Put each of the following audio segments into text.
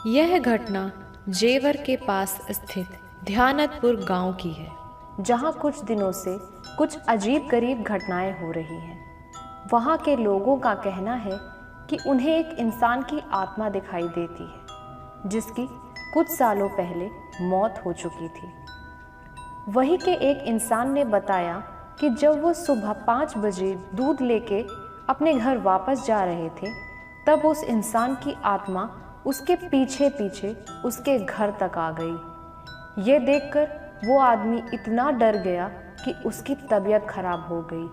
यह घटना जेवर के पास स्थित ध्यानतपुर गांव की है, जहां कुछ दिनों से कुछ अजीब गरीब घटनाएं हो रही हैं। वहां के लोगों का कहना है कि उन्हें एक इंसान की आत्मा दिखाई देती है, जिसकी कुछ सालों पहले मौत हो चुकी थी। वहीं के एक इंसान ने बताया कि जब वो सुबह 5 बजे दूध लेके अपने घर वापस जा रहे थे, तब उस इंसान की आत्मा उसके पीछे पीछे उसके घर तक आ गई। ये देखकर वो आदमी इतना डर गया कि उसकी तबीयत खराब हो गई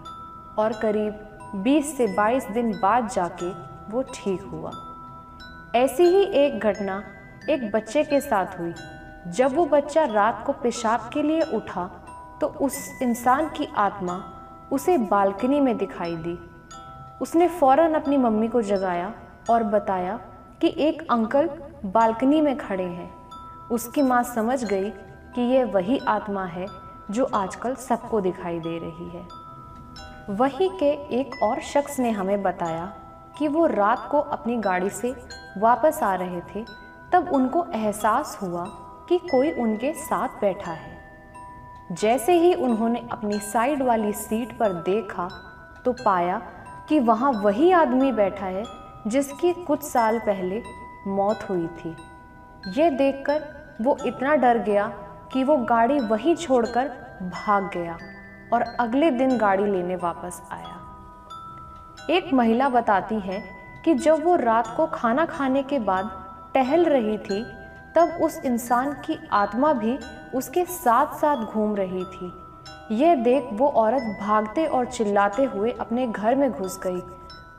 और करीब 20 से 22 दिन बाद जाके वो ठीक हुआ। ऐसी ही एक घटना एक बच्चे के साथ हुई। जब वो बच्चा रात को पेशाब के लिए उठा तो उस इंसान की आत्मा उसे बालकनी में दिखाई दी। उसने फौरन अपनी मम्मी को जगाया और बताया कि एक अंकल बालकनी में खड़े हैं। उसकी माँ समझ गई कि ये वही आत्मा है जो आजकल सबको दिखाई दे रही है। वहीं के एक और शख्स ने हमें बताया कि वो रात को अपनी गाड़ी से वापस आ रहे थे, तब उनको एहसास हुआ कि कोई उनके साथ बैठा है। जैसे ही उन्होंने अपनी साइड वाली सीट पर देखा तो पाया कि वहाँ वही आदमी बैठा है जिसकी कुछ साल पहले मौत हुई थी। ये देखकर वो इतना डर गया कि वो गाड़ी वहीं छोड़कर भाग गया और अगले दिन गाड़ी लेने वापस आया। एक महिला बताती है कि जब वो रात को खाना खाने के बाद टहल रही थी, तब उस इंसान की आत्मा भी उसके साथ साथ घूम रही थी। यह देख वो औरत भागते और चिल्लाते हुए अपने घर में घुस गई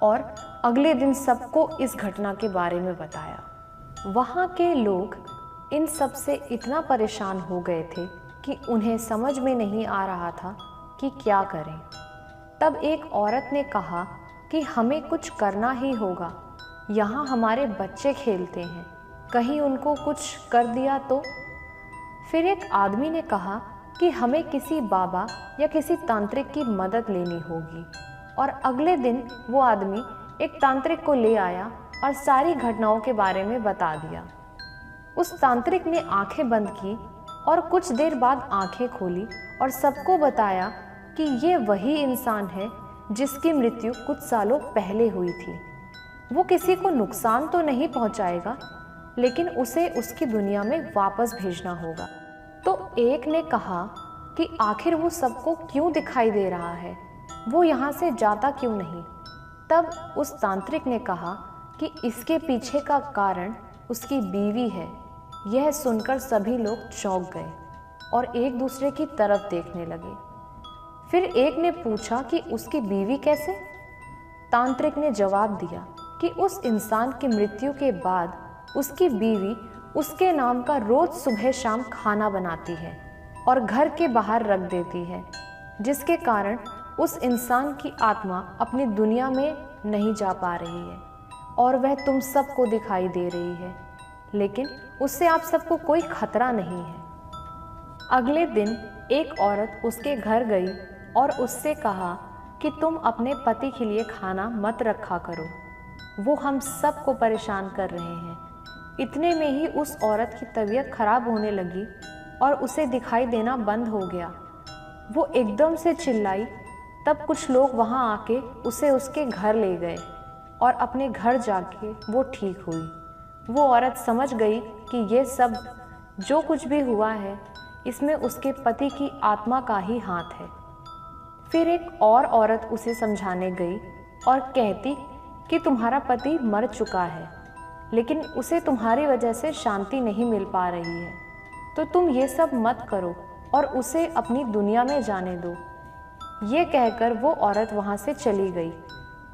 और अगले दिन सबको इस घटना के बारे में बताया। वहाँ के लोग इन सब से इतना परेशान हो गए थे कि उन्हें समझ में नहीं आ रहा था कि क्या करें। तब एक औरत ने कहा कि हमें कुछ करना ही होगा। यहाँ हमारे बच्चे खेलते हैं, कहीं उनको कुछ कर दिया तो। फिर एक आदमी ने कहा कि हमें किसी बाबा या किसी तांत्रिक की मदद लेनी होगी, और अगले दिन वो आदमी एक तांत्रिक को ले आया और सारी घटनाओं के बारे में बता दिया। उस तांत्रिक ने आंखें बंद की और कुछ देर बाद आंखें खोली और सबको बताया कि ये वही इंसान है जिसकी मृत्यु कुछ सालों पहले हुई थी। वो किसी को नुकसान तो नहीं पहुंचाएगा, लेकिन उसे उसकी दुनिया में वापस भेजना होगा। तो एक ने कहा कि आखिर वो सबको क्यों दिखाई दे रहा है, वो यहाँ से जाता क्यों नहीं। तब उस तांत्रिक ने कहा कि इसके पीछे का कारण उसकी बीवी है। यह सुनकर सभी लोग चौंक गए और एक दूसरे की तरफ देखने लगे। फिर एक ने पूछा कि उसकी बीवी कैसे। तांत्रिक ने जवाब दिया कि उस इंसान की मृत्यु के बाद उसकी बीवी उसके नाम का रोज सुबह शाम खाना बनाती है और घर के बाहर रख देती है, जिसके कारण उस इंसान की आत्मा अपनी दुनिया में नहीं जा पा रही है और वह तुम सबको दिखाई दे रही है, लेकिन उससे आप सबको कोई खतरा नहीं है। अगले दिन एक औरत उसके घर गई और उससे कहा कि तुम अपने पति के लिए खाना मत रखा करो, वो हम सबको परेशान कर रहे हैं। इतने में ही उस औरत की तबीयत खराब होने लगी और उसे दिखाई देना बंद हो गया। वो एकदम से चिल्लाई। तब कुछ लोग वहाँ आके उसे उसके घर ले गए और अपने घर जाके वो ठीक हुई। वो औरत समझ गई कि ये सब जो कुछ भी हुआ है, इसमें उसके पति की आत्मा का ही हाथ है। फिर एक और औरत उसे समझाने गई और कहती कि तुम्हारा पति मर चुका है, लेकिन उसे तुम्हारी वजह से शांति नहीं मिल पा रही है, तो तुम ये सब मत करो और उसे अपनी दुनिया में जाने दो। ये कहकर वो औरत वहाँ से चली गई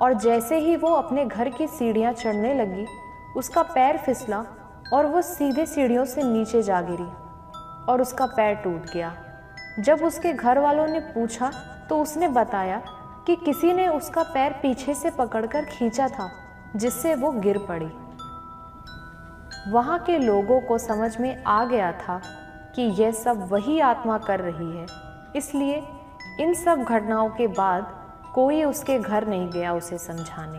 और जैसे ही वो अपने घर की सीढ़ियाँ चढ़ने लगी, उसका पैर फिसला और वो सीधे सीढ़ियों से नीचे जा गिरी और उसका पैर टूट गया। जब उसके घर वालों ने पूछा तो उसने बताया कि किसी ने उसका पैर पीछे से पकड़कर खींचा था, जिससे वो गिर पड़ी। वहाँ के लोगों को समझ में आ गया था कि यह सब वही आत्मा कर रही है, इसलिए इन सब घटनाओं के बाद कोई उसके घर नहीं गया उसे समझाने।